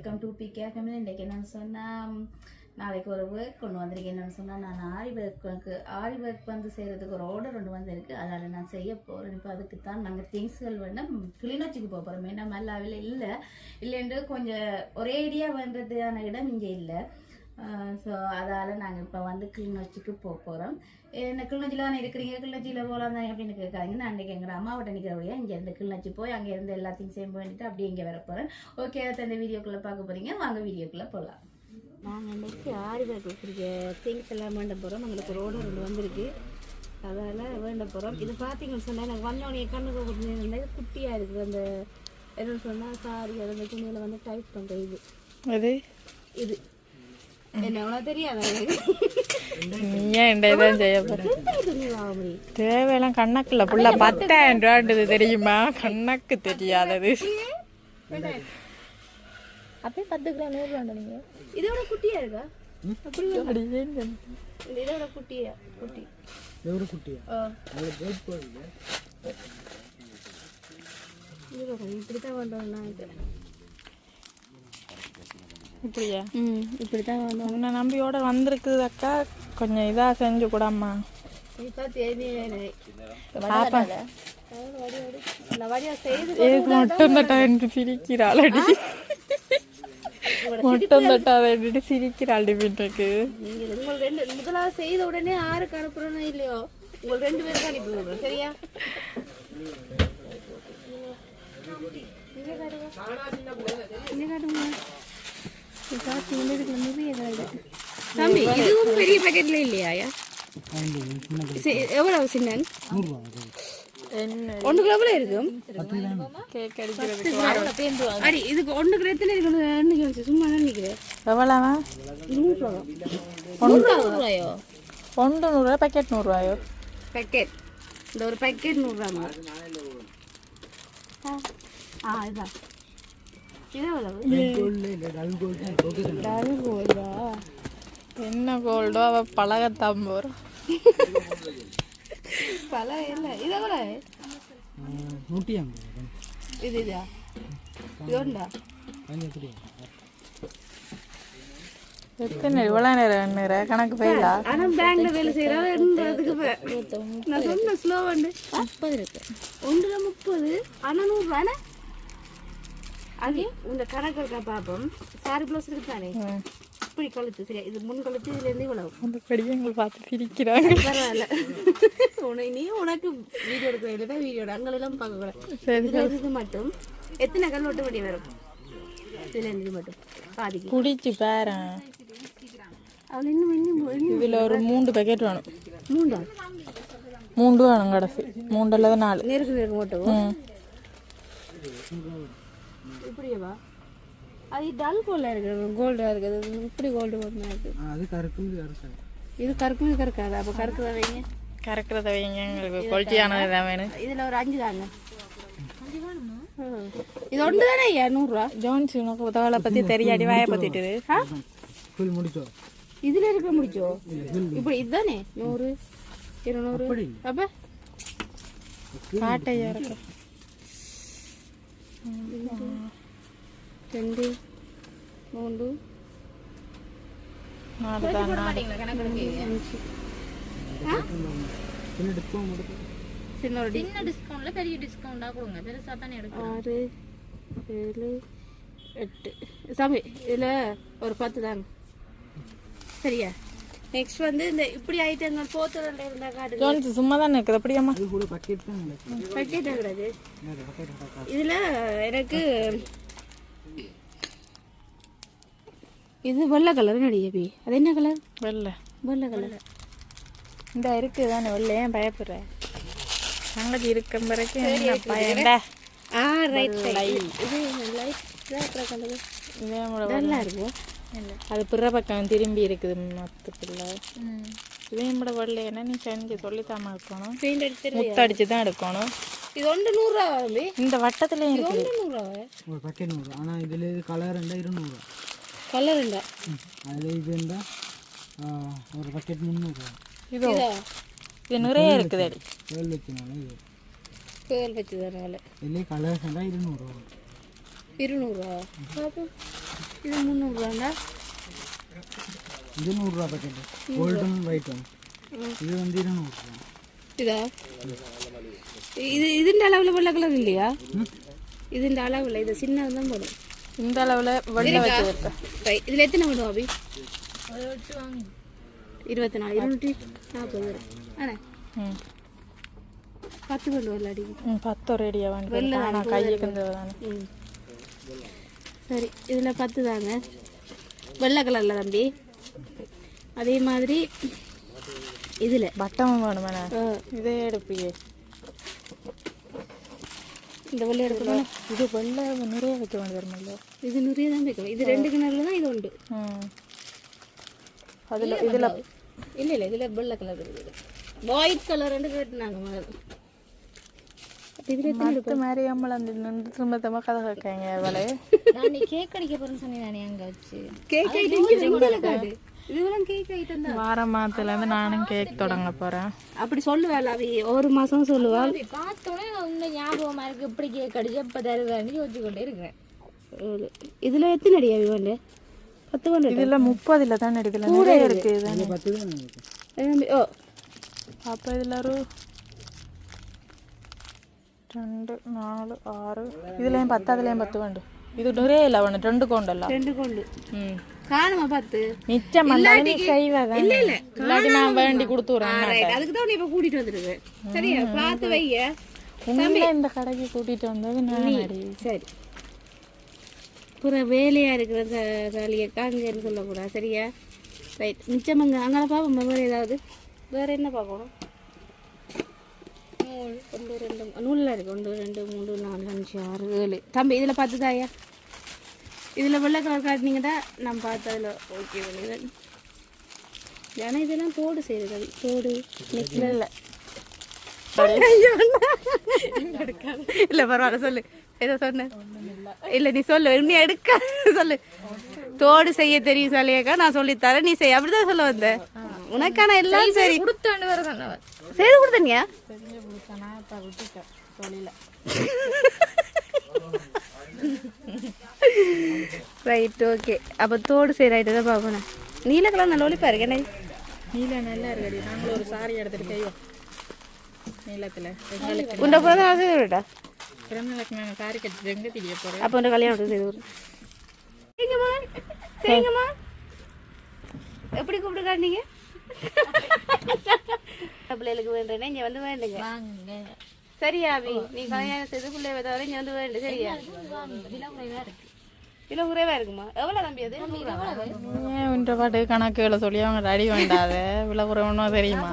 Welcome to PK family. இன்றைக்கி என்னென்னு சொன்னால் நாளைக்கு ஒரு ஒர்க் கொண்டு வந்திருக்கேன். என்னென்னு சொன்னால் நான் ஆரி ஒர்க் வந்து செய்கிறதுக்கு ஒரு ஆர்டர் ஒன்று வந்திருக்கு. அதால் நான் செய்ய போகிறேன். இப்போ அதுக்கு தான் நாங்கள் திங்ஸ்கள் வேண்டாம் கிளிநொச்சிக்கு போக போகிறோம். ஏன்னா மல்லாவில் இல்லைன்ட்டு கொஞ்சம் ஒரே ஐடியா பண்ணுறதுக்கான இடம் இங்கே இல்லை. ஸோ அதால் நாங்கள் இப்போ வந்து கிளிநொச்சிக்கு போக போகிறோம். என்ன கிளிநொச்சியில் தானே இருக்கிறீங்க, கிளிநொச்சியில் போகலாம் தானே அப்படின்னு கேட்காங்க. நான் அன்றைக்கி எங்கள் அம்மாவிட்ட நிற்கிறபடியா இங்கேருந்து கிளிநொச்சி போய் அங்கேருந்து எல்லாத்தையும் சேம் பண்ணிட்டு அப்படியே இங்கே வர போகிறேன். ஓகே, அதை அந்த வீடியோக்குள்ளே பார்க்க போகிறீங்க. வாங்க வீடியோக்குள்ளே போகலாம். நாங்கள் இன்றைக்கி ஆரி ஒர்க் கொடுக்குற திங்ஸ் எல்லாம் வேண்ட போகிறோம். நம்மளுக்கு ஒரு ஆர்டர் ஒன்று வந்திருக்கு, அதால் வேண்ட போகிறோம். இது பார்த்தீங்கன்னு சொன்னால் எனக்கு வந்தோடனே கண்ணுக்கு கொடுத்துருந்தா இது குட்டியாக இருக்குது. அந்த என்னென்னு சொன்னால் சாரி அந்த துணியில் வந்து டைப் பண்ணுற இது அது இது என்ன தெரியாது. தேவையெல்லாம் கணக்குல புள்ள 10,000 ரூபான்றது தெரியுமா? கணக்கு தெரியாதது. அப்படியே 10 கிராம் 100 ரூபாண்டா. நீங்க இதோட குட்டியா இருக்கா? அப்படி இதோட குட்டியா குட்டி இதோட குட்டியா அது பேட் போடுங்க. இப்படி தான் வந்தோம்னா இது இப்படியா? இப்படி தான் வந்தோம். உன்னை நம்பியோட வந்திருக்குது அக்கா, கொஞ்சம் இதாக செஞ்சு கூடாமா? மட்டும் தட்டா என்று சிரிக்கிறாளடி, மட்டும் தட்டா என்று சிரிக்கிறாள். வீட்டுக்கு முதலாவது செய்த உடனே யாருக்கு அனுப்புறோன்னு இல்லையோ உங்களுக்கு 2 பேருக்கு அனுப்பி விடுறோம். சரியா? தம்பி இதுவும் பெரிய பேக்கெட்ல இல்லையா? எவ்வளவு சின்ன ஒன்றுக்கு எவ்வளோ இருக்கும்? அடி இதுக்கு ஒன்றுக்கு எத்தனை இருக்கு? சும்மா நினைக்கிறேன். எவ்வளவா? 100 ரூபாயோ? 100 ரூபா பேக்கெட் 100 ரூபாயோ? பேக்கெட் இந்த ஒரு பேக்கெட் 100 ரூபாமா? இதுதான். என்ன கோல்டோ அவ பழகத்தான் போறோம். பழக இல்லை. இதை கூட இது இதா இதுண்டா எத்தனை இவ்வளோ நேரம் கணக்கு போயிடா? ஆனால் பேங்க்ல வேலை செய்யறதுக்கு நான் சொன்ன ஸ்லோ வந்து 30 இருக்கு. 1 30 ஆனால் 100 ரூபாய். அது இந்த கணக்கு இருக்கா பார்ப்போம். சாரி ப்ளவுஸ் இருக்கு தானே, இப்படி கழுத்து சரியா? இது முன் கழுத்து, இதுல இருந்து இவ்வளவு. அந்த படியை எங்களை பார்த்து சிரிக்கிறாங்க. பரவாயில்ல, நீ உனக்கு வீடியோ எடுக்க வேண்டியதான். வீடியோ அங்கெல்லாம் பார்க்க கூடாது. இது மட்டும் எத்தனை கல் ஒட்ட வேண்டிய வரும்? இதுல இருந்து மட்டும் பாதிக்கு குடிச்சு பாரு. அவள் இன்னும் இதுல ஒரு 3 பேக்கெட் வேணும். 3 வேணும் கடைசி. 3 அல்லது 4 நெருக்கு மட்டும். இப்படியேவா? அது டல் கோல்டா இருக்குது, கோல்டா இருக்குது. இப்படி கோல்டு கோல்டா இருக்கு. அது கருக்கும், இது கருக்கும், இது கருக்காது. அப்போ கருக்கிறத வைங்க, கறக்கிறத வைங்க. எங்களுக்கு குவாலிட்டியானது தான் வேணும். இதில் ஒரு 5 தாங்க. இது ஒன்று தானே 100 ரூபா. ஜோன்ஸ் உனக்கு உதவலை பற்றி தெரியாடி வாயை பற்றிட்டு இதில் இருக்க முடிச்சோ? இப்படி இதுதானே 100 200. அப்போ காட்டையா இருக்கும். 2 3 சின்ன டிஸ்கவுண்ட்ல பெரிய டிஸ்கவுண்டா கொடுங்க. பெருசா தானே எடுக்கும். 6 7 8 சாமி இதுல ஒரு 10 தாங்க. சரியா? நெக்ஸ்ட் வந்து இந்த இப்படி ஐட்டங்கள் போத்தல இருந்தா காட்டுங்க. ஜோன்ஸ் சும்மா தானே இருக்குது. அப்படியாம்மா? இது கூட பக்கெட் தான் இருக்குது. பக்கெட் ஆகுறது இதுல எனக்கு இது வெள்ளை கலர் நடிகை. அது என்ன கலர்? வெள்ளை கலர். இந்த இருக்குது தானே வெள்ளை. ஏன் பயப்படுற? தங்கச்சி இருக்க பிறகு பயண்டா. Right right. இது லைட் கலர். இதே நல்லா இருக்கும். அது பிற பக்கம் திரும்பி இருக்குது. மொத்தத்தில் இதே கூட வெள்ளை. என்ன நீ செஞ்சு சொல்லித்தாம இருக்கணும். பெயிண்ட் அடிச்சு முத்தடிச்சு தான் எடுக்கணும். இது 100 ரூபா. இந்த வட்டத்துலேயும் இருக்குது. 100 ரூபா ஒரு பக்கெட் 100. ஆனால் இதில் கலர் இருந்தால் 200. கலர் இருந்தா அதில் இது இருந்தால் ஒரு பக்கெட் 300. இது நிறைய இருக்குது. அடி பேல் வச்சுனால இது பேல் வச்சுதனால இல்லை கலர் இருந்தால் 200. 200. இது 300 ரூபாண்டா. இது 100 ரூபா பாக்கெட் கோல்டன் ஒயிட் இது வந்து 200 ரூபா. இதா இதுண்ட அளவில் வெள்ளை கலர் இல்லையா? இதுண்ட அளவில் இது சின்னது தான் போடும். இந்த அளவில் வெள்ளை வச்சு இதில் எத்தனை வேணும் அபி? 24 240 ஆனா 10 வேணும் வெள்ளாடி. 10 ரெடியாக வேணும். ஆனால் கையுக்கு தானே. சரி இதில் 10 தாங்க வெள்ளை கலரில் தம்பி. அதே மாதிரி இதில் பட்டமும் வேணுமே. இதே எடுப்பியே. இந்த வெள்ளை எடுக்கணும். இது வெள்ளை நிறைய வைக்க வேண்டியது. இது நிறைய தான் வைக்கணும். இது 2 கிணறுல தான் இது உண்டு. அதில் இதில் இல்லை இதில் வெள்ளை கலர் இருக்குது. ஒயிட் கலர் ரெண்டு கேட்டுனாங்க முதல்ல. இதில் மாதிரி நம்மள அந்த திரும்ப திரும்ப கதை கேட்காங்க வேலை. நான் நீ கேக் அடிக்க போகிறேன்னு சொன்னேன். நான் அங்கே வச்சு கேக் ஐட்டம் இதுவெல்லாம் கேக் ஐட்டம் தான். வார மாதத்துலேருந்து நானும் கேக் தொடங்க போகிறேன். அப்படி சொல்லுவாள் அவி ஒரு மாதம் சொல்லுவாள். பார்த்தோன்னே உன்னை ஞாபகமாக இருக்குது. இப்படி கேக் அடிச்சு எப்போ தருவான்னு யோசிச்சுக்கொண்டே இருக்கிறேன். இதில் எத்தனை அடி அவி வேண்டு? 10 வேண்டு. இதில் 30 தான் எடுக்கல. நிறைய இருக்குது. 10 தான் இருக்கு. ஓ அப்போ இதில் ஒரு 2 4 6 இதுலேயும் 10 அதுலேயும் 10 வேண்டு. இது நிறைய இல்லை ஒன்று 2 கொண்டಲ್ಲ 2 கொண்டு காணுமா 10 மிச்சம் நீ செய்வதா? இல்லை இல்லாட்டி நான் வேண்டி கொடுத்துறேன். அதுக்கு தான் நீ இப்போ கூட்டிட்டு வந்துருவேன். சரியா பார்த்து வைய. உண்மையில இந்த கடைக்கு கூட்டிட்டு வந்தது நான். சரி புற வேலையா இருக்கிற சாலியக்கா அங்கேன்னு சொல்லக்கூடாது. சரியா ரைட். மிச்சமங்க அங்கே பார்ப்போம். வேறு ஏதாவது வேறு என்ன பார்க்கணும்? நூலில் இருக்கு. 1 2 3 4 5 6 7 தம்பி இதில் 10 தாயா. இதில் வெள்ளை கலர் காட்டினீங்கடா நான் பார்த்து அதில் ஓகே பண்ணிடுறேன். ஏன்னா இதெல்லாம் தோடு செய்யுது. தோடு நெக்கில் இல்லை இல்லை பரவாயில்ல சொல்லு. ஏதோ சொன்ன இல்லை நீ சொல்லு. நீ எடுக்க சொல்லு. தோடு செய்ய தெரியும் சொல்லியாக்கா நான் சொல்லித்தரேன். நீ செய்ய அப்படிதான் சொல்ல வந்த. உனக்கான எல்லாம் சரி கொடுத்தாண்டு வர சொன்னவன் செய்து கொடுத்தனியா? Right okay. அப்போ தோடு செய்கிற ஐட்டம் தான் பார்க்கணும். நீல கலர் நல்ல ஒளிப்பா இருக்கு. என்ன நீல நல்லா இருக்கடி. நாங்களும் ஒரு சாரி எடுத்துட்டு கையோம் நீளத்தில் உண்டை கூட தான் செய்து விடா. பிறந்தநாளுக்கு நாங்கள் சாரி கட்டி எங்கே தெரிய போகிறோம். அப்போ உண்ட கல்யாணம் செய்து விடுறேன். சரிங்கம்மா சரிங்கம்மா. எப்படி கூப்பிட்டு காட்டினீங்க? பிள்ளைகளுக்கு வேண்டுறேன். இங்கே வந்து வேண்டுங்க. சரியா அபி? நீ கல்யாணம் செய்து பிள்ளைய தவிர இங்கே வந்து வேண்டு. சரியா கிலோ குறைவா இருக்குமா? எவ்வளோ தம்பி அது? ஏன் உன்ற பாட்டு கணக்குகளை சொல்லி அவங்க அடி வேண்டாத விலை குறைவனோ தெரியுமா?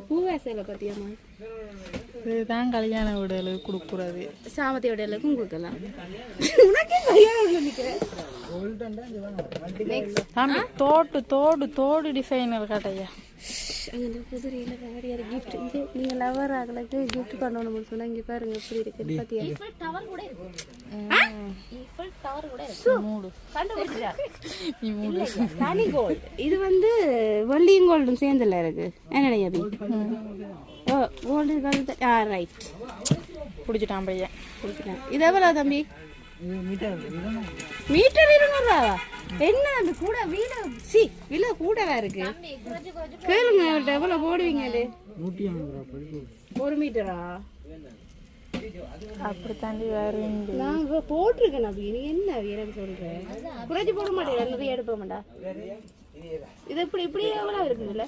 பூவாசையில் பார்த்தியாம்மா? இதுதான் கல்யாண வீடுகளுக்கு கொடுக்குறது. சாமத்தி வீடுகளுக்கும் கொடுக்கலாம். உனக்கே கல்யாண வீட்டில் நிற்கிறேன். தம்பி தோடு தோடு தோடு டிசைனர் கட்டையா. அங்கே குதிரையில் பாடியார் கிஃப்ட் இங்கே நீங்கள் லவர் ஆகலுக்கு கிஃப்ட் பண்ணணும்னு சொன்னால் இங்கே பாருங்க எப்படி இருக்குது பார்த்தியா? டவர் கூட இருக்கு. டவர் கூட மூடு கண்டுபிடிச்சா நீ மூடு. தனி கோல்டு. இது வந்து வெள்ளியும் கோல்டும் சேர்ந்துல இருக்கு. என்ன அபி? ஓ கோல்டு கோல்டு. ரைட் பிடிச்சிட்டான் பையன். பிடிச்சிட்டான். இது எவ்வளோ தம்பி? மீட்டர் மீட்டர் 200 ரூபாவா? என்ன அந்த கூட வீடு விலை கூடவா இருக்கு? கேளுங்க எவ்வளோ போடுவீங்க? அது 150 ரூபா 1 மீட்டரா? அப்படி தாண்டி வேறு நான் போட்டிருக்கேன் அப்படி. நீ என்ன எனக்கு சொல்றேன்? குறைச்சி போட மாட்டேன். நிறைய எடுப்ப மாட்டா. இது எப்படி இப்படி எவ்வளோ இருக்குதுல்ல?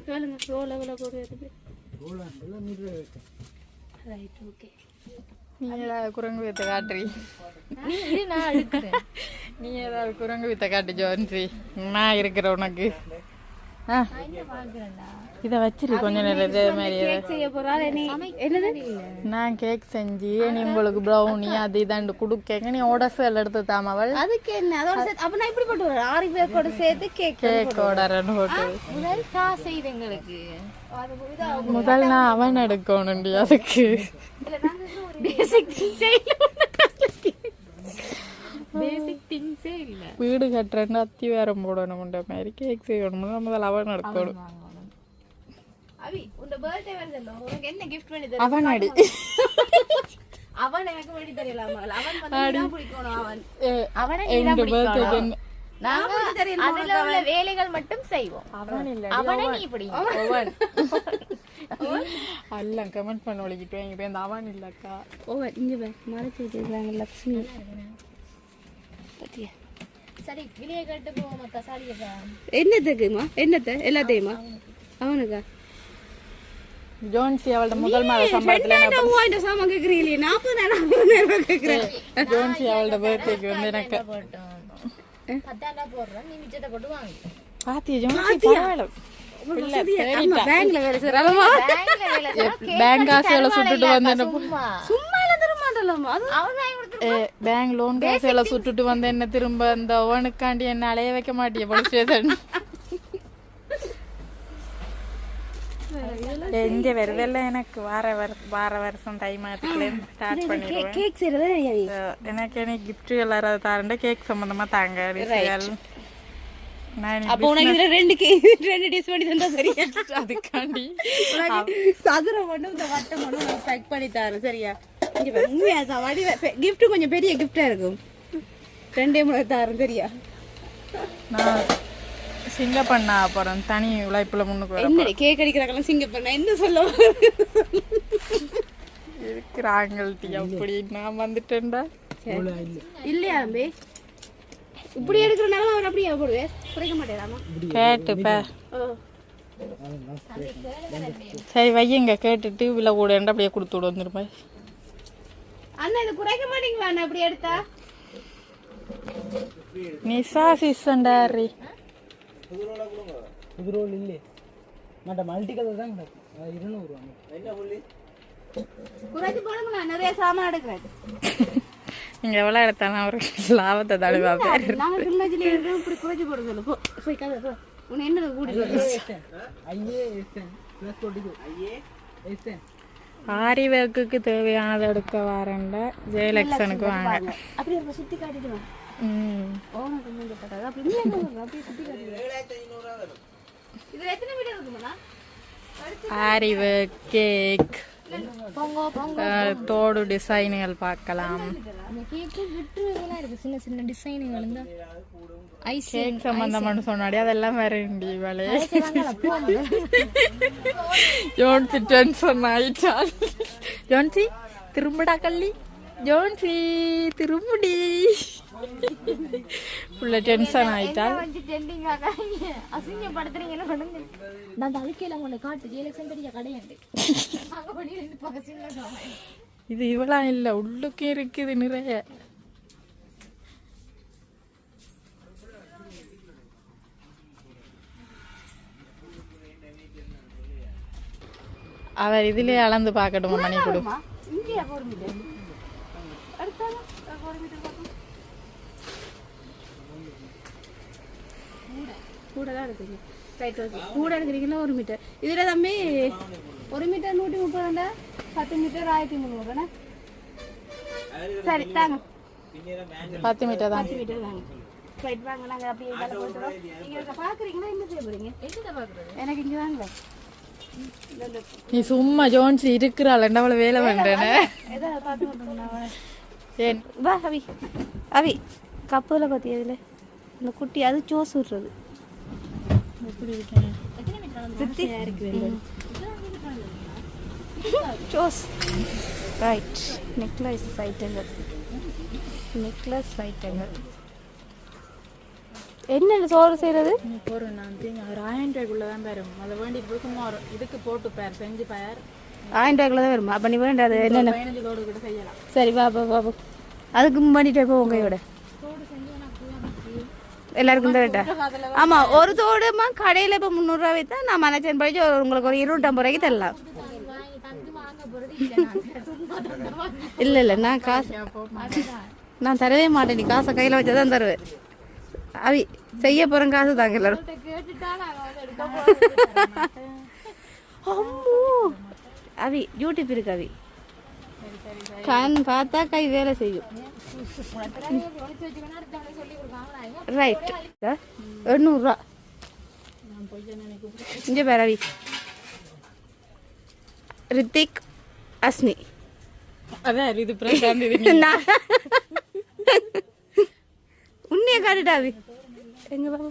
கேளுங்க ரோல் எவ்வளோ போடுறது? Right okay. நீ ஏதாவது குரங்கு வித்த காட்டுறி. நீ இது நான் எடுக்கிறேன். நீ ஏதாவது குரங்கு வித்த காட்டு ஜோன்சி. நான் இருக்கிற உனக்கு இதை வச்சிரு கொஞ்ச நேரம். இதே மாதிரி செய்ய போறாள். என்னது? நான் கேக் செஞ்சு நீ உங்களுக்கு ப்ரௌனி அது இதாண்டு கொடுக்க நீ உடசல் எடுத்து தாமவள். அதுக்கு என்ன? அதோட சேர்த்து அப்ப நான் இப்படி போட்டு வரேன். 6 பேருக்கோட சேர்த்து கேக்கோட 2 போட்டு முதல் காசு இது எங்களுக்கு. முதல் நான் அவன் எடுக்கணும் அதுக்கு. பேசிக் திங்ஸே இல்லை. வீடு கட்டுறேன்னு அத்தி வேறம் போடணும்ன்ற மாதிரி கேக் செய்யணும். முதல் அவன் எடுக்கணும். உங்க பர்த்டே வருதுல்ல உனக்கு என்ன gift பண்ணி தர அவன் அடி அவன் எனக்கு பண்ணி தரலாமா அவன் வந்து நீ பிடிக்கணும் அவன் அவனை நீ எங்க தான் birthday பிடிக்கணும் க்கு நாங்க அதுல உள்ள வேலைகள் மட்டும் செய்வோம் அவன் இல்ல அவனை நீ பிடி அவன் எல்லாம் கமெண்ட் பண்ண ஒழிக்கிட்டு இங்க போய் அந்த அவன் இல்லக்கா ஓவர் இங்கே மறைச்சி வச்சிருக்காங்க லக்ஷ்மி பத்தியா சரி வெளியே கட்டு போவோம் அக்கா சாரிக்கா என்னத்துக்குமா என்னத்தை எல்லாத்தையுமா அவனுக்கா ஜோன்சி அவளோட முதல் மாத சம்பளத்துல மூவாயிரம் சாமான் கேட்குறீங்களே 40,000 கேட்குறேன் ஜோன்சி அவளோட பர்த்டேக்கு வந்து எனக்கு போட்டோம் 10,000 போடுறேன் நீ மிச்சத்தை கொண்டு வாங்க பாத்தியா ஜோன்சி பரவாயில்ல பேங்க்ல வேலை செய்யறாமா பேங்க்ல வேலை செய்றா பேங்க் காசுகளை சுட்டுட்டு வந்து சும்மா எல்லாம் தர மாட்டலாமா அது அவன் வாங்கி கொடுத்து பேங்க் லோன் காசுகளை சுட்டுட்டு வந்து என்ன திரும்ப இந்த ஓனுக்காண்டி என்ன அலைய வைக்க மாட்டிய போலீஸ் ஸ்டேஷன் எங்க வருதல்ல எனக்கு வார வருஷம் தை மாதத்துல ஸ்டார்ட் பண்ணிடுவேன் கேக் செய்யறதா எனக்கு கிஃப்ட் எல்லாரும் தாரண்ட கேக் சம்பந்தமா தாங்க நான் அப்போ உனக்கு இதுல ரெண்டு டிஷ் பண்ணி தந்தா சரியா அதுக்காண்டி சதுரம் மட்டும் இந்த வட்டம் மட்டும் நான் பேக் பண்ணி தரேன் சரியா இங்க பாரு உண்மையா தான் வடி gift கொஞ்சம் பெரிய gift-ஆ இருக்கும் 2 தரேன் சரியா நான் சிங்க பண்ண அப்புறம் தனி உழைப்புல முன்னுக்கு வர என்ன கேக் அடிக்கிறாங்கலாம் சிங்க பண்ண என்ன சொல்ல இருக்கிறாங்கள்ட்டி அப்படி நான் வந்துட்டேன்டா இல்லையா அம்பி இப்படி எடுக்கிறனால அவர் அப்படியே போடுவேன் குறைக்க மாட்டேறாமா கேட்டுப்ப சரி வையங்க கேட்டுட்டு விலை கூட அப்படியே கொடுத்து விடு வந்துருப்பேன் அண்ணா இது குறைக்க மாட்டீங்களா அண்ணா அப்படி எடுத்தா நிசா சிஸ்டண்டாரி குதிரோல் இல்லையே மற்ற மல்டி கலர் தான் கிடக்கும் 200 என்ன புள்ளி குறைச்சி போடுங்களா நிறைய சாமான் எடுக்கிறேன் நீங்க எவ்வளவு எடுத்தாலும் அவரு லாபத்தை தடுவா பேரு நாங்க வில்லேஜ்ல இருக்கோம் இப்படி குறைச்சி போட சொல்லு போ போய் கதை போ உன்னை என்ன கூடி ஆரிவேக்குக்கு தேவையானதை எடுக்க வரேன்ல ஜெயலக்ஷனுக்கு வாங்க அப்படியே ஒரு சுத்தி காட்டிடுவேன் ஓனக்கு மூஞ்ச போட்டாங்க அப்படி அப்படியே சுத்தி காட்டிடுவேன் இது எத்தனை மீட்டர் இருக்குமா ஆரிவேக் கேக் தோடு டிசைன்கள் பார்க்கலாம் அந்த கேக்கு விட்டுலாம் இருக்கு சின்ன சின்ன டிசைனுகள் இந்த ஐஸ் கேக் சம்பந்தமான சொன்னாடி அதெல்லாம் வேறண்டி வேலை ஜோன்சி டென்ஷன் ஆயிட்டால் ஜோன்சி திரும்படா கள்ளி ஜோன்சி திரும்படி ஃபுல்லா டென்ஷன் ஆயிட்டால் வந்து ட்ரெண்டிங் ஆகாதீங்க அசிங்கப்படுத்துறீங்க என்ன பண்ணுங்க நான் அழுக்கையில உங்களை காட்டு ஜெயலக்ஷ்மி பெரிய கடையாண்டு அங்க பண்ணி ரெண்டு பக்கத்துல இது இவளா இல்ல உள்ளுக்கே இருக்குது நிறைய அவர் இதுலயே அளந்து பார்க்கட்டுமா மணி கொடு இங்கேயா ஒரு மீட்டர் அடுத்தாலும் ஒரு மீட்டர் பார்க்கணும் கூட தான் எடுக்கிறீங்க ரைட் ஓகே கூட எடுக்கிறீங்களா ஒரு மீட்டர் இதில் தம்பி ஒரு மீட்டர் 130 10 மீட்டர் 1300 சரி தாங்க 10 மீட்டர் தான் 10 மீட்டர் தாங்க ரைட் வாங்க நாங்கள் அப்படியே இதில் போட்டுறோம் நீங்கள் பார்க்குறீங்கன்னா என்ன செய்ய போகிறீங்க எங்க பாக்குறது எனக்கு இங்கே வாங்க நீ சும்மா ஜோன்சி இருக்கிறாள் என்ன அவளை வேலை பண்றேன்னு எதை பார்த்து கொண்டு ஏன் வா அவி அவி கப்பில் பார்த்தியா இதில் இந்த குட்டி அது சோஸ் விடுறது எப்படி இருக்கேன் சோஸ் ரைட் நெக்லஸ் ஐட்டங்கள் என்ன சோறு செய்கிறது நீ போறேன் நான் ஒரு 1000 ரூபாய்க்குள்ள தான் பேரும் அதை வேண்டிட்டு போய் சும்மா ஒரு இதுக்கு போட்டு பேர் செஞ்சு பேர் 1000 ரூபாய்க்குள்ள தான் வருமா அப்போ நீ வேண்டாது என்னென்ன 15 லோடு கூட செய்யலாம் சரி வா பாபு அதுக்கு பண்ணிட்டு போய் உங்களோட எல்லாருக்கும் தான் ரேட்டா ஆமாம் ஒரு தோடுமா கடையில் இப்போ 300 வைத்தா நான் மனச்சன் படிச்சு உங்களுக்கு ஒரு 250 ரூபாய்க்கு தரலாம் இல்லை நான் காசு நான் தரவே மாட்டேன் நீ காசை கையில் வச்சா தான் தருவேன் அவி செய்ய போகிறேன் காசு தாங்க எல்லாரும் அம்மோ அவி யூடியூப் இருக்கு அவி கண் பார்த்தா கை வேலை செய்யும் ரைட் 800 ரூபா இங்கே பேர் அவி ரித்திக் அஸ்மி அதான் இது பிரசாந்த் இது உன்னைய காட்டுடாவி எங்க பாப்பா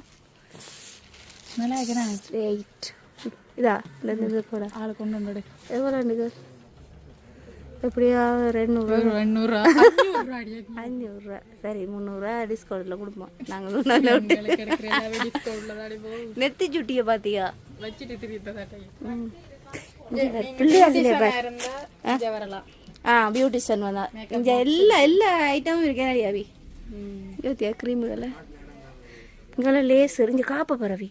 நல்லா இருக்கிறேன். வெயிட் இதா இது கூட ஆளு கொண்டு வந்து எவ்வளோ ரெண்டு எப்படியா 200 200 500 சரி 300 டிஸ்கவுண்ட்ல கொடுப்போம் நாங்கள் நெத்தி சுட்டிய பாத்தியா வச்சுட்டு திருப்பி வரலாம். பியூட்டிஷியன் வந்தா இங்க எல்லா ஐட்டமும் இருக்கேன் அவி யோத்தியா கிரீமுகளை இங்கே லேஸ் இங்க காப்ப பரவி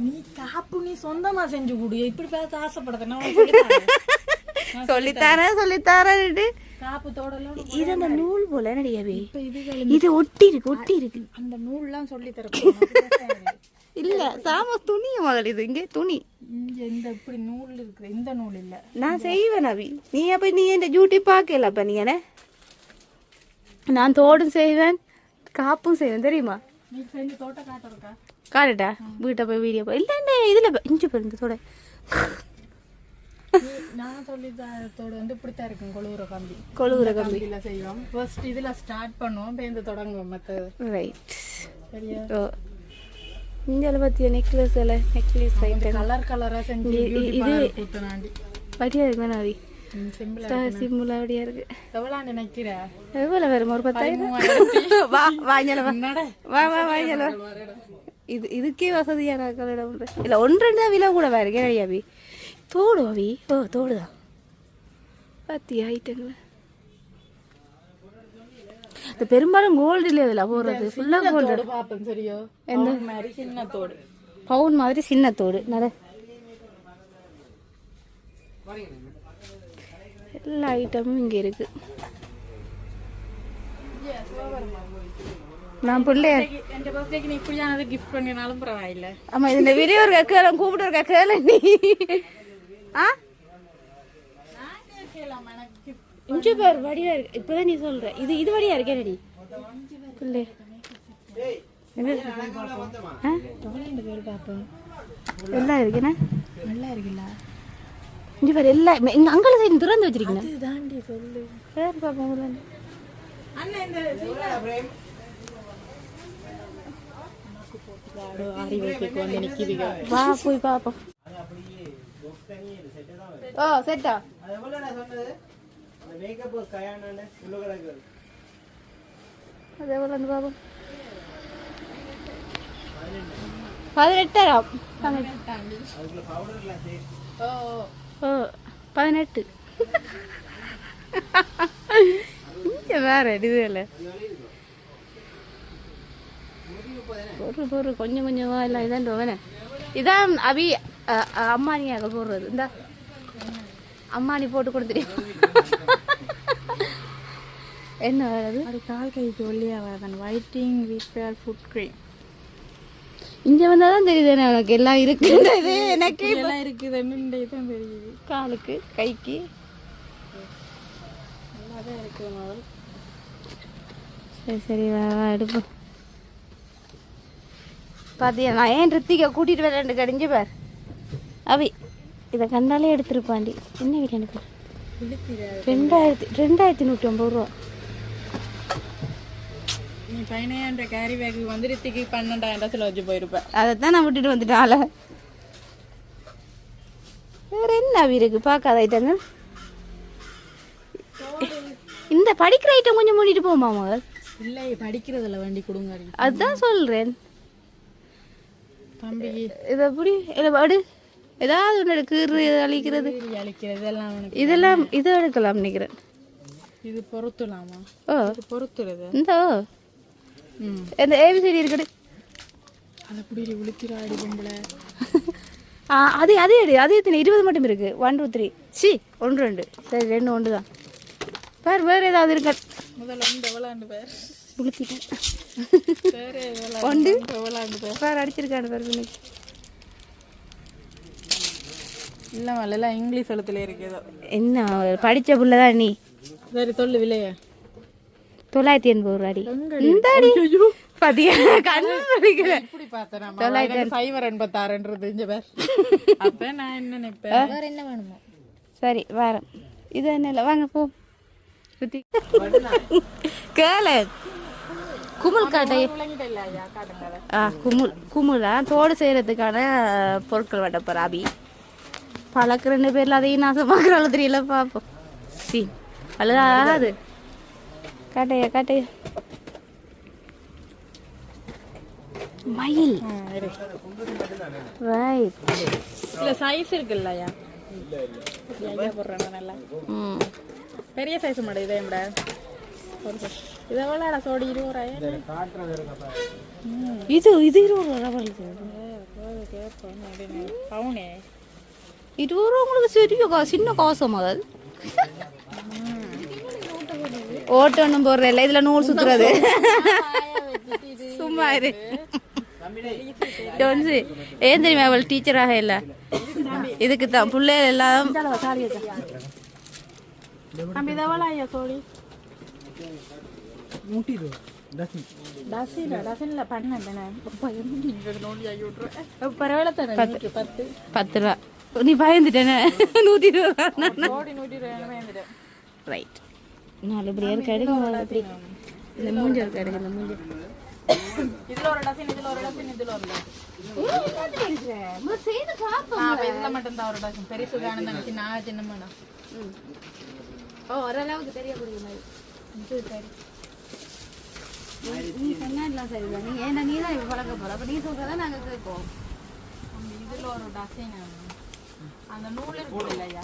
நீ காப்பு நீ சொந்தமா செஞ்சு கொடு. இப்படி பார்த்து ஆசைப்படுறேன் சொல்லித்தாரேன் காப்பு தோடலாம். இது அந்த நூல் போல நடிகவே இது ஒட்டி இருக்கு அந்த நூல்லாம் சொல்லி தர இல்ல சாம துணி முதல் இது இங்க துணி இங்க இந்த இப்படி நூல் இருக்கு. இந்த நூல் இல்ல நான் செய்வேன் அவி நீ அப்ப நீ இந்த யூடியூப் பார்க்கல அப்ப நீ என்ன நான் தோடும் செய்வேன் காப்பும் செய்வேன் தெரியுமா. நீ செஞ்சு தோட்ட காட்டுறக்கா காட்டுட்டா வீட்டை போய் வீடியோ போய் இல்லை இதுல இஞ்சி பாருங்க தோட நான் சொல்லி தோடு வந்து இப்படித்தான் இருக்கும். கொழுவுற கம்பி இதுல செய்வோம். ஃபர்ஸ்ட் இதுல ஸ்டார்ட் பண்ணுவோம், பேருந்து தொடங்குவோம் மற்றது. ரைட் சரியா? ஓ இந்தியாவில் பார்த்தியா நெக்லஸ் ஐட்டம் கலர் கலரா செஞ்சு இது கூத்தனாண்டி படியா இருக்கு நாவி சிம்பிளா சிம்பிளா அப்படியா இருக்கு. எவ்வளோ நினைக்கிற? எவ்வளோ வரும் ஒரு 10,000 வா வாங்கல வாங்கல இதுக்கே வசதியான கலடம் இல்லை 1-2 தான் விலை கூட வேறு கேள்வி தோடு அவி ஓ தோடுதான் பத்தி ஐட்டங்கள இந்த பெரும்பாலும் கோல்டு இல்லை இதில் போடுறது ஃபுல்லாக கோல்டு பார்ப்பேன். சரியோ எந்த மாதிரி சின்ன தோடு பவுன் மாதிரி சின்ன தோடு நட எல்லா ஐட்டமும் இங்கே இருக்கு. நான் பிள்ளைய என் பர்த்டேக்கு நீ இப்படியானது கிஃப்ட் பண்ணினாலும் பரவாயில்ல. ஆமா இந்த வீடியோ ஒரு கேள கூப்பிட்டு ஒரு கேள நீ ஆ இஞ்சி பேர் வடியா இருக்கு. இப்பதான் நீ சொல்ற இது வடியா இருக்கே ரெடி பிள்ளை எல்லாம் இருக்குண்ணா நல்லா இருக்குல்ல? இஞ்சி பேர் எல்லாம் இங்க அங்கல சைடு திறந்து வச்சிருக்கீங்க. தாண்டி சொல்லு பேர் பாப்போம் அண்ணா இந்த ஆரி வைக்க வந்து நிக்குதுங்க. வா போய் பாப்போம். ஓ செட்டா அது எவ்வளோடா சொன்னது அந்த மேக்கப் ஒரு கயானானே உள்ள கிடக்கு அது எவ்வளோ வந்து பாப்போம் 18 அதுக்குள்ள பவுடர்லாம் சேர்த்து ஓ ஓ 18 இங்கே வேற இதுல பொறு கொஞ்சம் கொஞ்சமா எல்லாம் இதான் வேணே இதான் அபி அம்மானியாக போடுறது இந்த அம்மானி போட்டு கொடுத்துட்டேன். என்ன வருது அது கால் கைக்கு ஒல்லியா வரதான் வைட்டிங் ரிப்பேர் ஃபுட் க்ரீம். இங்க வந்தாதான் தெரியுது எனக்கு எல்லாம் இருக்குன்றது. எனக்கு எல்லாம் இருக்குதுன்னு தான் தெரியுது. காலுக்கு கைக்கு நல்லாதான் இருக்கு முதல். சரி வா எடுப்போம். பாத்தியா நான் ஏன் ரித்திகை கூட்டிட்டு வரேன் கடிஞ்சு பார் அவி இதை கண்டாலே எடுத்துருப்பாண்டி. என்ன வீடு எனக்கு 2150 ரூபா. நீ 1500 கேரி பேக் வந்து ரித்திக்கு 12,000 சொல்ல வச்சு போயிருப்பேன். அதைத்தான் நான் விட்டுட்டு வந்துட்டால. வேற என்ன அவி இருக்கு பார்க்காத ஐட்டங்கள். இந்த படிக்கிற ஐட்டம் கொஞ்சம் மூடிட்டு போமா மகள். இல்லை படிக்கிறதுல வண்டி கொடுங்க. அதுதான் சொல்றேன் தம்பி இது எப்படி இல்லை ஏதாவது ஒன்று எடுக்கிறது அழிக்கிறது இதெல்லாம் இதை எடுக்கலாம் நினைக்கிறேன். இது பொறுத்துலாமா? ஓ பொறுத்துறது இந்த இந்த ஏபிசிடி இருக்குது. அதை பிடி விழுத்திராடி பொம்பளை. அது அதே எடு அதே 20 மட்டும் இருக்கு. 1 2 3 சி 1 2 சரி 2 1 தான் பேர் வேறு ஏதாவது இருக்க முதல்ல வந்து எவ்வளோண்டு பேர் விழுத்திட்டேன். வேறு ஒன்று எவ்வளோண்டு பேர் பேர் அடிச்சிருக்காண்டு பேர் இன்னைக்கு இல்லை எல்லாம் இங்கிலீஷ் எழுத்துல இருக்குதோ. என்ன படித்த புள்ள தான் நீ. சரி சொல்லு விலையா 980 ரூபாடி. இந்த அடி பாத்தியா கண்ணு வலிக்கிறேன். இப்படி பார்த்தேன் 586 இங்க பேர். அப்போ நான் என்ன நினைப்பேன் வேறு என்ன வேணுமோ சரி வரேன். இது என்ன இல்லை, வாங்க போ. சுற்றி கேளு. குமுள் காட்டை. குமுளா தோடு செய்யறதுக்கான பொருட்கள் வட்ட போறாபி. பழக்க 2 பேர்ல அதையும் நாசமாக்குறாலும் தெரியல. பார்ப்போம். சி அழுதாது. காட்டையா மயில். ரைட். இல்ல சைஸ் இருக்குல்லயா? ஐயா போடுறாங்க நல்லா. பெரிய சைஸ் மாடு இதே விட. இதை விட சோடி 20 ரூபாய். இது 20 ரூபா வருது. பவுனே 20 ரூபா உங்களுக்கு சரியா சின்ன காசம் அது. ஓட்டு ஒன்றும் போடுறதில்ல, இதுல நூல் சுத்துறது. சும்மா இரு. ஏன் தெரியுமா அவள் டீச்சராக இல்லை, இதுக்கு தான் பிள்ளைகள் எல்லாம். சோடி பரவாயில்ல. 10 ரூபா. நீ பயந்துட்டேனே. 120 ரைட். 4 இப்படியா கிடைக்கும். இந்த மூஞ்சி கிடைக்கும். இந்த மூஞ்சி இதுல ஒரு டசன், இதுல ஒரு டசன், இதுல ஒரு டசன். இதுல மட்டும் தான் ஒரு டசன். பெருசு தானே நினைச்சு நான் சின்னம்மா. ஓரளவுக்கு தெரியக்கூடிய மாதிரி. சரி நீ சொன்னா சரிதான். நீ ஏன்னா நீ தான் இப்போ பழக்க போற. அப்போ நீ சொல்றதான் நாங்கள் கேட்போம். இதுல ஒரு டசன். அந்த நூல் இருக்கு இல்லையா,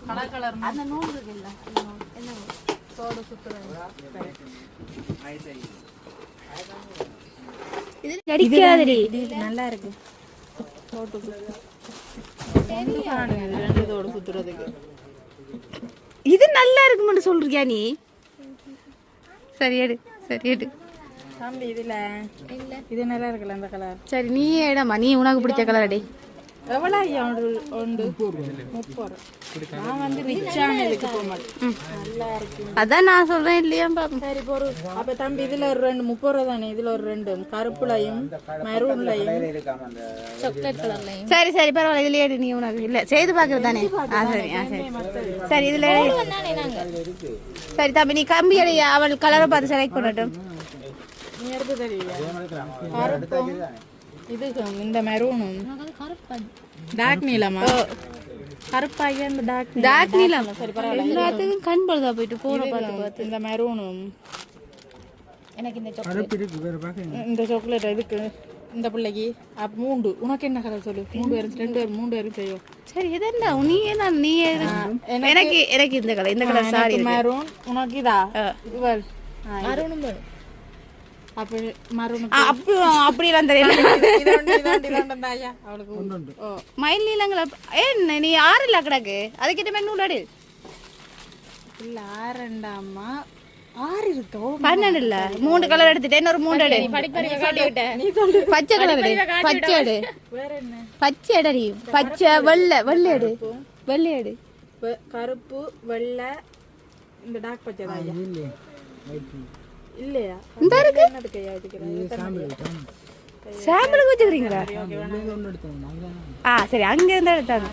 கலர் கலர் அந்த நூல் இருக்கு இல்ல, என்ன சோடு சுத்துறது. இது அடிக்காதடி. நல்லா இருக்கு. ரெண்டு தோடு சுத்துறதுக்கு இது நல்லா இருக்குமென்னு சொல்றியா நீ? சரி எடு. தம்பி இதுல இது நல்லா இருக்குல்ல அந்த கலர். சரி நீ ஏடாமா, நீ உனக்கு பிடிச்ச கலர் அடி. எவ்வளோ ஐயா? 30. நான் வந்து ரிச்சான இதுக்கு போக மாட்டேன். நல்லா இருக்கு. அதான் நான் சொல்றேன் இல்லையா பாப்பா. சரி போரு. அப்ப தம்பி இதுல ஒரு 2 30 ரூபா தானே. இதுல ஒரு 2 கருப்புலையும் மெரூன்லையும் சாக்லேட் கலர்லையும். சரி பரவாயில்ல, இதுல ஏடு. நீ உனக்கு இல்ல செய்து பாக்குறது தானே. சரி இதுல சரி தம்பி நீ கம்பி அடி. அவள் கலரை பார்த்து செலக்ட் பண்ணட்டும். நீ எடுத்து தெரியா? கருப்பும் இது இந்த மெரூனும் டார்க் நீலமா? கருப்பாக இந்த டார்க் நீலம். சரி பரவாயில்ல. எல்லாத்துக்கும் கண் பழுதா போயிட்டு போன பார்த்து இந்த மெரூனும் எனக்கு இந்த சாக்லேட் இதுக்கு இந்த பிள்ளைக்கு. அப்ப 3 உனக்கு என்ன கலர் சொல்லு. 3 பேரும் செய்யும். சரி இது என்ன நீ என்ன நீ எனக்கு இந்த கலர் சாரி மெரூன். உனக்கு இதா இவள் மெரூனும் அப்ப மரூன் அப்படியெல்லாம் தெரியல. அவளுக்கு மயில் நீளங்கள என்ன நீ 6 கிடக்கு. அதுக்கிட்ட மேல் நூலாடு இல்ல 6 6 இருக்கோ 12 இல்ல. 3 கலர் எடுத்துட்டேன். இன்னொரு 3 எடு. பச்சை கலர் எடு. பச்சை எடு. வேற என்ன? பச்சை எடு. பச்சை வெள்ளை எடு. வெள்ளை எடு. கருப்பு வெள்ளை இந்த டார்க் பச்சை தான் இல்லையா? இந்த இருக்கு. சாம்பிளுக்கு வச்சுக்கிறீங்களா? சரி அங்க இருந்தா எடுத்தாங்க.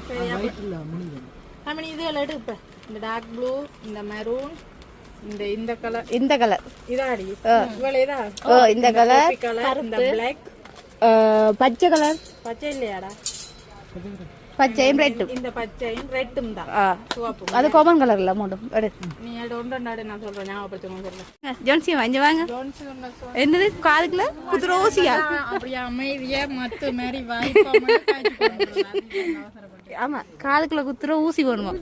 இது எல்லாம் எடுப்ப. இந்த டார்க் ப்ளூ, இந்த மெரூன், இந்த கலர், இந்த கலர் இதாடி இவளே இதா. இந்த கலர், இந்த பிளாக், பச்சை கலர். பச்சை இல்லையாடா? பச்சையும் ரெட்டும். இந்த பச்சையும் ரெட்டும் தான். அது காமன் கலர்ல மூடும் எடு. நீ எடு ஒன்று நான் சொல்றேன். ஞாபகப்படுத்தணும் சொல்றேன். ஜோன்சி வாங்க வாங்க. என்னது காதுக்குள்ள குதிரோசியா? அப்படியே அமைதியா மத்த மாதிரி வாய்ப்பாம ஆமா காதுக்குள்ள குத்துற ஊசி வேணுமா?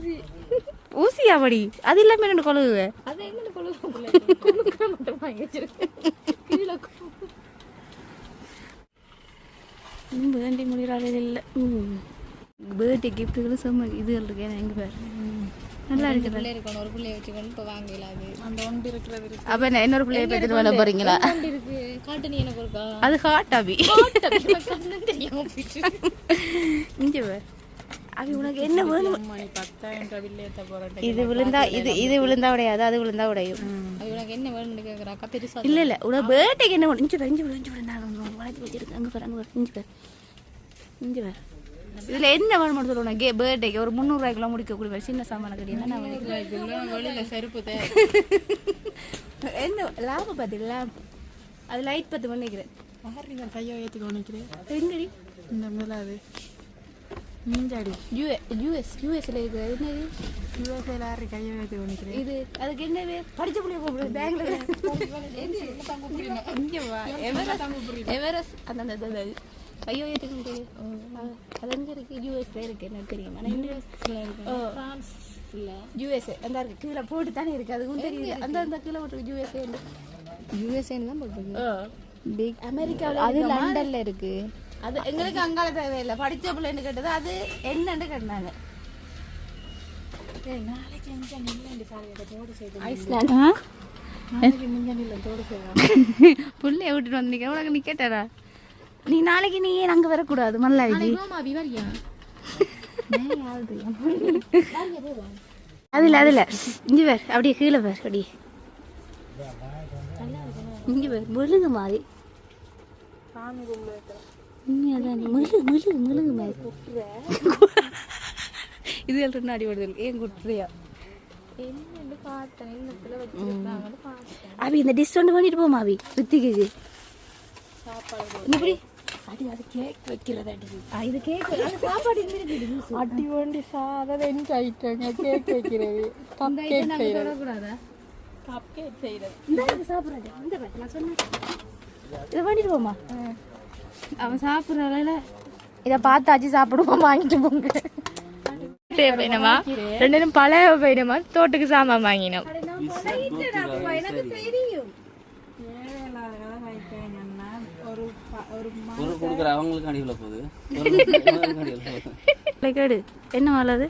ஊசியா படி? அது இல்லாம என்ன கொழுவு? அது என்ன கொழுவு மட்டும் வாங்கி வச்சிருக்கேன். வேண்டி முடிகிறாள் இல்லை. பர்த்டே கிஃப்ட்டுகளும் செம்ம இதுகள் இருக்கு. எங்க பேர் நல்லா இருக்குது. ஒரு பிள்ளைய வச்சுக்கொண்டு இப்போ வாங்கலாம். அது அந்த ஒன்று இருக்கிறது. அப்ப இன்னொரு பிள்ளைய பத்திட்டு வர போறீங்களா? இருக்கு காட்டு. நீ எனக்கு இருக்கா? அது ஹாட் அபி. தெரியாம இங்க பேர் அபி உனக்கு என்ன வேணும்? 10,000 வில்லேத்த போறேன். இது விழுந்தா உடையாது. அது விழுந்தா உடையும். உனக்கு என்ன வேணும்னு கேக்குறாக்கா? பெருசா இல்ல உனக்கு பர்த்டேக்கு என்ன வேணும்? இஞ்சி பேர் வளைச்சி வச்சிருக்கு. அங்க பாரு இஞ்சி பேர் இதுல என்ன வேணும்னு சொல்லணும் பர்த்டேக்கு ஒரு 300 ரூபாய்க்குலாம் முடிக்கக்கூடிய சின்ன சாமான கிடையாது நான் வெளியில செருப்பு என்ன லாபம் பார்த்தீங்களா அது லைட் 10 பண்ணிக்கிறேன் கையை ஏற்றி நினைக்கிறேன் எங்கடி இந்த முதலாவது மீஞ்சாடி யூஎஸ்ல இருக்கு என்னது யூஎஸ்ஏல யாரு கையை ஏற்றி நினைக்கிறேன் இது அதுக்கு என்ன படிச்ச புள்ளிய போகுது பேங்க்ல எவரெஸ்ட் அந்த ஐயோ ஏற்றுக்கு அது எங்க இருக்கு யூஎஸ்ல இருக்கு என்ன தெரியுமா யூஎஸ்ஏ அந்த இருக்கு கீழே போட்டு தானே இருக்கு அதுக்கும் தெரியுது அந்த கீழே போட்டு யூஎஸ்ஏன்னு தான் போட்டுருக்கு பிக் அமெரிக்காவில் அது லண்டன்ல இருக்கு அது எங்களுக்கு அங்கால தேவையில்லை படிச்ச பிள்ளைன்னு கேட்டது அது என்னன்னு கேட்டாங்க புள்ளைய விட்டுட்டு வந்து நிக்க உனக்கு நீ கேட்டாரா நீ நாளைக்கு நீ ஏன் அங்க வரக்கூடாது மல்லாடி அதுல இங்க வேற அப்படியே கீழே வேற அப்படியே இங்க வேற முழுகு மாதிரி முழுகு மாதிரி இது 2 நாடி வருது ஏன் குட்டுறியா அபி இந்த டிஷ் ஒன்று பண்ணிட்டு போமா அபி ரித்திக்கு இப்படி அடி அது கேக் வைக்கிறதா இது கேக் சாப்பாடு அடி வண்டி சாதம் எந்த ஐட்டங்க கேக் வைக்கிறது கப் கேக் சொல்லக்கூடாதா கப் கேக் செய்யறது இந்த சாப்பிட்றது இந்த நான் சொன்னேன் இதை பண்ணிட்டு போமா அவன் சாப்பிட்றதால இதை பார்த்தாச்சு சாப்பிடுவோம் வாங்கிட்டு போங்க பயணமா 2 பழைய பயணமா தோட்டுக்கு சாமான் வாங்கினோம் எனக்கு தெரியும் கேடு என்ன வாழது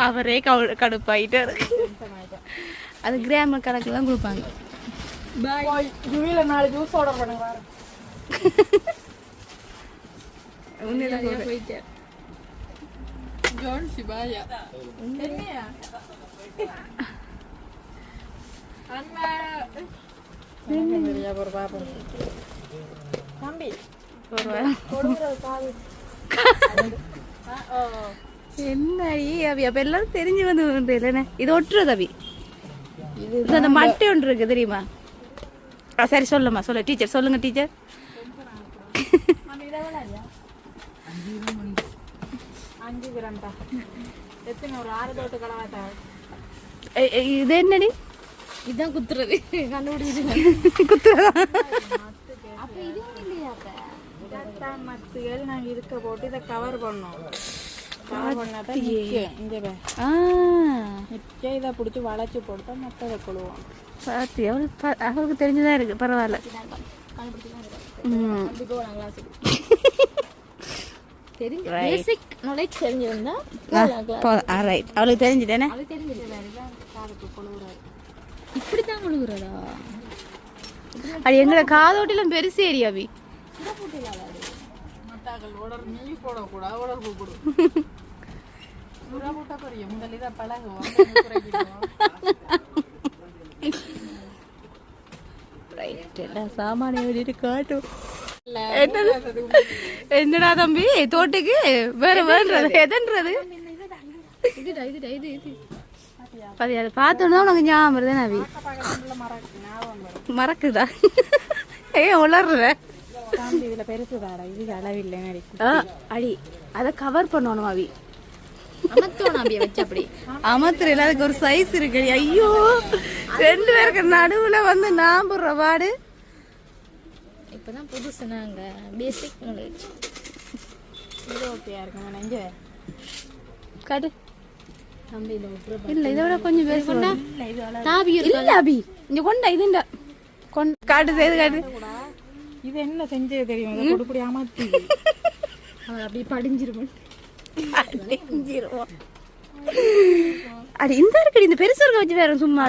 அவரே கடுப்பாயிட்டாரு அது கிராம கணக்குல தான் கொடுப்பாங்க போயிட்டேன் ஜோன் சிபாயா என்னடி அவி அப்ப எல்லாரும் தெரிஞ்சு வந்து இல்லைண்ணே இது ஒட்டுறது அவி இது அந்த மட்டை ஒன்று இருக்கு தெரியுமா சரி சொல்லுமா சொல்லு டீச்சர் சொல்லுங்க டீச்சர் இது என்னடி இதுதான் குத்துறது கண்டுபிடிச்சு மத்துகள் நாங்க இருக்க போட்டு இதை கவர் பண்ணோம் கவர் பண்ணாதான் இங்க இதை பிடிச்சி வளைச்சு போட்டு மத்ததை கொள்வோம் பார்த்து அவருக்கு தெரிஞ்சுதான் இருக்கு பரவாயில்ல அவளுக்கு தெரிஞ்சுட்டேனே இப்படித்தான் முழுகுறதா அது எங்களோட காதோட்டிலும் பெருசு ஏரியாவி நீ போடக்கூடாது உடல் கூப்பிடு முதல்ல பழகுவோம் சாமானிய வெளியிட்டு காட்டும் என்னடா தம்பி தோட்டுக்கு வேற வேறது எதன்றது அது பார்த்தோன்னா உனக்கு ஞாபகம் வருது நவி மறக்குதா ஏன் உளர்ற இதுல பெருசுதாடா இது அளவில்லை அடி அதை கவர் பண்ணணும் அவி வச்சு அமத்துல அதுக்கு ஒரு சைஸ் இருக்கு ஐயோ 2 பேருக்கு நடுவுல வந்து நான் போடுற பாடு இப்பதான் புதுசு நாங்க பேசிக் நாலேஜ் இது ஓகேயா இருக்குங்க நெஞ்ச காட்டு இல்ல இதை விட கொஞ்சம் பேசுறா இல்ல அபி இங்க கொண்டா இது காட்டு செய்து காட்டு இது என்ன செஞ்சது தெரியும் கொடுப்படி அமர்த்தி அப்படியே படிஞ்சிருவோம் அடி இந்த இருக்கு இந்த பெருசு இருக்க வச்சு வேற சும்மா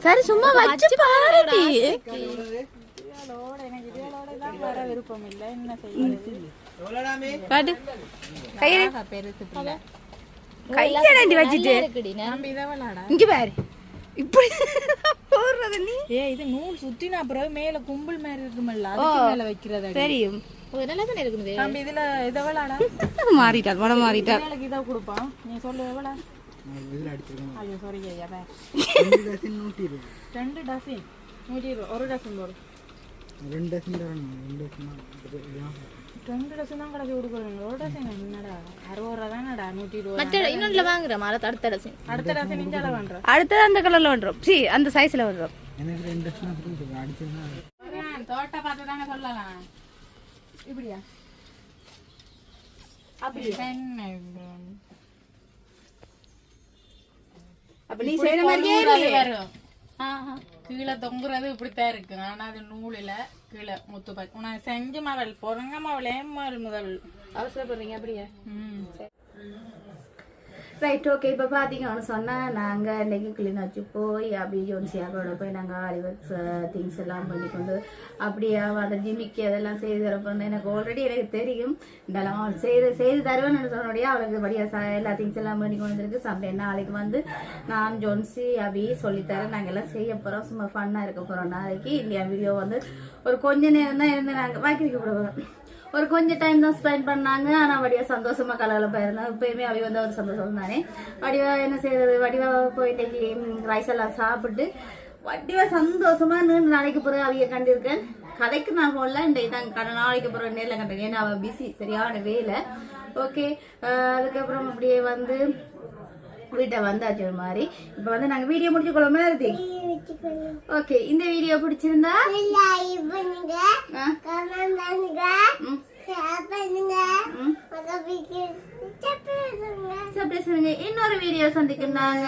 சரி சும்மா வச்சு பாருடி வர விருப்பம் இல்லை என்ன செய்ய காட்டு கையில பெருசு கையடி வச்சிட்டு இருக்குடி தம்பி இதை விளாடா இங்க பாரு இப்படி போடுறது நீ இது நூல் சுத்தினா அப்புறம் மேல கும்பல் மாதிரி இருக்குமல்ல அதுக்கு மேல வைக்கிறது தெரியும் ஒரு நல்லா தானே இருக்குது தம்பி இதுல இதை விளாடா மாறிட்டார் மனம் மாறிட்டார் மேலுக்கு இதை கொடுப்பான் நீ சொல்லு எவ்வளோ இதில் அடிச்சிருக்கேன் ஐயோ சாரி ஐயா 2 டசன் 120 2 டசன் 120 ஒரு டசன் போடு 2 டசன் தரணும் 2 டசன் 2 டசன் தான் கடைசி கொடுக்குறீங்க ஒரு டசன் என்னடா 60 ரூபா தானடா 120 மற்ற இன்னொன்றுல வாங்குறேன் மாலை அடுத்த டசன் அடுத்த டசன் இஞ்சால பண்றேன் அடுத்தது அந்த கலர்ல வந்துடும் சி அந்த சைஸ்ல வந்துடும் எனக்கு 2 டசன் சொல்லுங்க அடிச்சேன்னா தோட்ட பார்த்து தானே சொல்லலாம் இப்படியா அப்படி அப்ப நீ செய்யற மாதிரியே இல்லையே. கீழே தொங்குறது இப்படித்தான் இருக்கு ஆனா அது நூலில கீழே முத்து பாக்கு உனக்கு செஞ்ச மவள் பொறங்க மவள் ஏமாறு முதல் அவசரப்படுறீங்க அப்படியே ம் ரைட் ஓகே இப்போ பார்த்தீங்கன்னு சொன்னால் நாங்கள் இன்றைக்கி கிளிநொச்சி போய் அப்படியே ஜோன்சியாவோட போய் நாங்கள் ஆலிவர்ஸ் திங்ஸ் எல்லாம் பண்ணி கொண்டு அப்படியே அந்த ஜிமிக்கு அதெல்லாம் செய்து தரப்போன்னு எனக்கு ஆல்ரெடி எனக்கு தெரியும் இதெல்லாம் செய்து தருவேன்னு சொன்னோடைய அவளுக்கு படியாக எல்லா திங்ஸ் எல்லாம் பண்ணி கொண்டு வந்துருக்கு சண்டே நாளைக்கு வந்து நான் ஜோன்சி அப்படி சொல்லித்தரேன் நாங்கள் எல்லாம் செய்ய போகிறோம் சும்மா ஃபன்னாக இருக்க போகிறோம் நாளைக்கு இந்தியா வீடியோ வந்து ஒரு கொஞ்ச நேரம் தான் இருந்து நாங்கள் வாக்கி வைக்க கூட ஒரு கொஞ்சம் டைம் தான் ஸ்பெண்ட் பண்ணாங்க ஆனால் வடிவா சந்தோஷமா கலகலப்பா இருந்தாங்க எப்பயுமே அவி வந்து ஒரு சந்தோஷம் தானே வடிவா என்ன செய்யறது வடிவா போயிட்டு ரைஸ் எல்லாம் சாப்பிட்டு வடிவா சந்தோஷமா நின்று நாளைக்கு பிறகு அவிய கண்டிருக்கேன் கதைக்கு நான் போடல இந்த இதான் நாளைக்கு பிறகு நேரில் கண்டிருக்கேன் ஏன்னா அவள் பிஸி சரியான வேலை ஓகே அதுக்கப்புறம் அப்படியே வந்து வீட்டை வந்தாச்சு ஒரு மாதிரி இப்போ வந்து நாங்கள் வீடியோ முடிச்சு கொள்ளாம இருக்கு ஓகே இந்த வீடியோ பிடிச்சிருந்தா இன்னொரு வீடியோ சந்திக்கிறாங்க